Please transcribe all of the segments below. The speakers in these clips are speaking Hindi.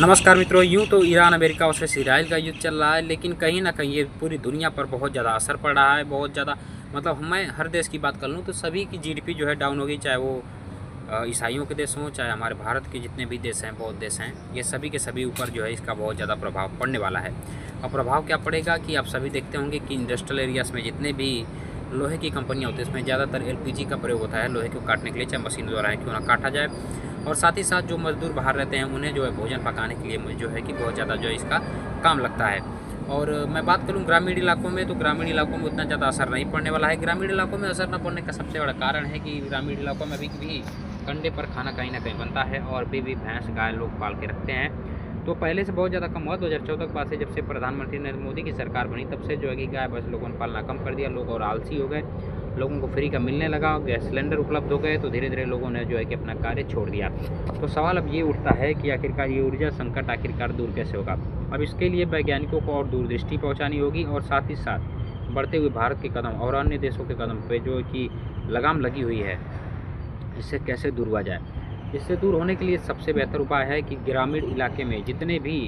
नमस्कार मित्रों। यूँ तो ईरान अमेरिका और इसराइल का युद्ध चल रहा है, लेकिन कहीं ना कहीं ये पूरी दुनिया पर बहुत ज़्यादा असर पड़ रहा है। बहुत ज़्यादा मतलब मैं हर देश की बात कर लूँ तो सभी की जीडीपी जो है डाउन होगी, चाहे वो ईसाइयों के देश हों, चाहे हमारे भारत के जितने भी देश हैं, बहुत देश हैं, ये सभी के सभी ऊपर जो है इसका बहुत ज़्यादा प्रभाव पड़ने वाला है। और प्रभाव क्या पड़ेगा कि आप सभी देखते होंगे कि इंडस्ट्रियल एरियाज़ में जितने भी लोहे की कंपनियाँ होती हैं, इसमें ज़्यादातर एलपीजी का प्रयोग होता है लोहे को काटने के लिए, चाहे मशीन द्वारा है क्यों ना काटा जाए। और साथ ही साथ जो मज़दूर बाहर रहते हैं उन्हें जो है भोजन पकाने के लिए जो है कि बहुत ज़्यादा जो है इसका काम लगता है। और मैं बात करूं ग्रामीण इलाकों में, तो ग्रामीण इलाकों में उतना ज़्यादा असर नहीं पड़ने वाला है। ग्रामीण इलाकों में असर न पड़ने का सबसे बड़ा कारण है कि ग्रामीण इलाकों में अभी भी कंडे पर खाना कहीं ना कहीं बनता है और अभी भी भैंस गाय लोग पाल के रखते हैं। तो पहले से बहुत ज़्यादा कम हुआ। 2014 के बाद से जब से प्रधानमंत्री नरेंद्र मोदी की सरकार बनी तब से जो है कि गाय बस लोगों ने पालना कम कर दिया। लोग और आलसी हो गए, लोगों को फ्री का मिलने लगा, गैस सिलेंडर उपलब्ध हो गए, तो धीरे धीरे लोगों ने जो है कि अपना कार्य छोड़ दिया। तो सवाल अब ये उठता है कि आखिरकार ये ऊर्जा संकट आखिरकार दूर कैसे होगा। अब इसके लिए वैज्ञानिकों को और दूरदृष्टि पहुंचानी होगी और साथ ही साथ बढ़ते हुए भारत के कदम और अन्य देशों के कदम पे जो कि लगाम लगी हुई है, इससे कैसे दूर हुआ जाए। इससे दूर होने के लिए सबसे बेहतर उपाय है कि ग्रामीण इलाके में जितने भी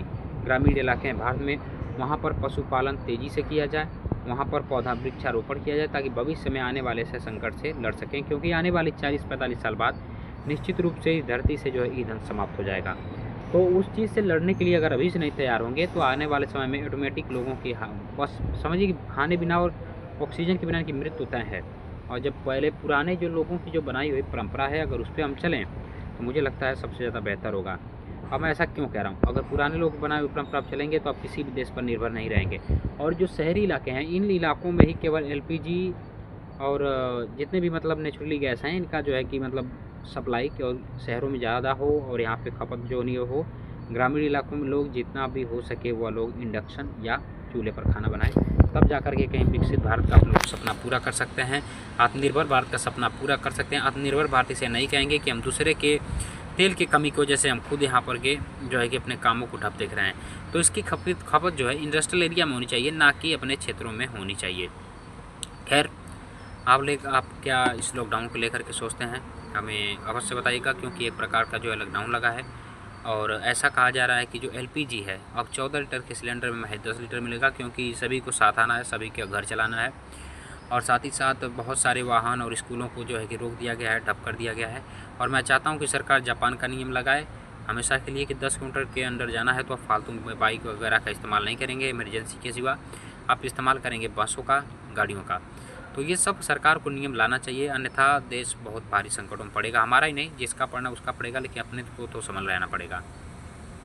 ग्रामीण इलाके हैं भारत में, वहाँ पर पशुपालन तेज़ी से किया जाए, वहाँ पर पौधा वृक्षारोपण किया जाए, ताकि भविष्य में आने वाले से संकट से लड़ सकें। क्योंकि आने वाले 40-45 साल बाद निश्चित रूप से इस धरती से जो है ईंधन समाप्त हो जाएगा। तो उस चीज़ से लड़ने के लिए अगर अभी से नहीं तैयार होंगे तो आने वाले समय में ऑटोमेटिक लोगों की बस समझिए कि खाने बिना और ऑक्सीजन के बिना की मृत्यु तय है। और जब पहले पुराने जो लोगों की जो बनाई हुई परंपरा है, अगर उस पर हम चलें तो मुझे लगता है सबसे ज़्यादा बेहतर होगा। अब मैं ऐसा क्यों कह रहा हूँ, अगर पुराने लोग बनाए हुए परंपरा पर चलेंगे तो आप किसी भी देश पर निर्भर नहीं रहेंगे। और जो शहरी इलाके हैं, इन इलाकों में ही केवल एलपीजी और जितने भी मतलब नेचुरली गैस हैं, इनका जो है कि मतलब सप्लाई और शहरों में ज़्यादा हो और यहाँ पे खपत जो नहीं हो। ग्रामीण इलाकों में लोग जितना भी हो सके वह लोग इंडक्शन या चूल्हे पर खाना बनाएं, तब जा कर के कहीं विकसित भारत का हम लोग सपना पूरा कर सकते हैं, आत्मनिर्भर भारत का सपना पूरा कर सकते हैं। आत्मनिर्भर भारत इसे नहीं कहेंगे कि हम दूसरे के तेल की कमी की वजह से हम खुद यहाँ पर के जो है कि अपने कामों को ठप देख रहे हैं। तो इसकी खपत जो है इंडस्ट्रियल एरिया में होनी चाहिए, ना कि अपने क्षेत्रों में होनी चाहिए। खैर, आप क्या इस लॉकडाउन को लेकर के सोचते हैं, हमें अवश्य बताइएगा, क्योंकि एक प्रकार का जो है लॉकडाउन लगा है। और ऐसा कहा जा रहा है कि जो एलपीजी है अब 14 लीटर के सिलेंडर में महज 10 लीटर मिलेगा, क्योंकि सभी को साथ आना है, सभी के घर चलाना है। और साथ ही साथ बहुत सारे वाहन और स्कूलों को जो है कि रोक दिया गया है, ठप कर दिया गया है। और मैं चाहता हूं कि सरकार जापान का नियम लगाए हमेशा के लिए कि 10 किलोमीटर के अंदर जाना है तो आप फालतू में बाइक वगैरह का इस्तेमाल नहीं करेंगे, इमरजेंसी के सिवा आप इस्तेमाल करेंगे बसों का, गाड़ियों का। तो ये सब सरकार को नियम लाना चाहिए, अन्यथा देश बहुत भारी संकटों में पड़ेगा। हमारा ही नहीं, जिसका पड़ना उसका पड़ेगा, लेकिन अपने को तो संभल रहना पड़ेगा।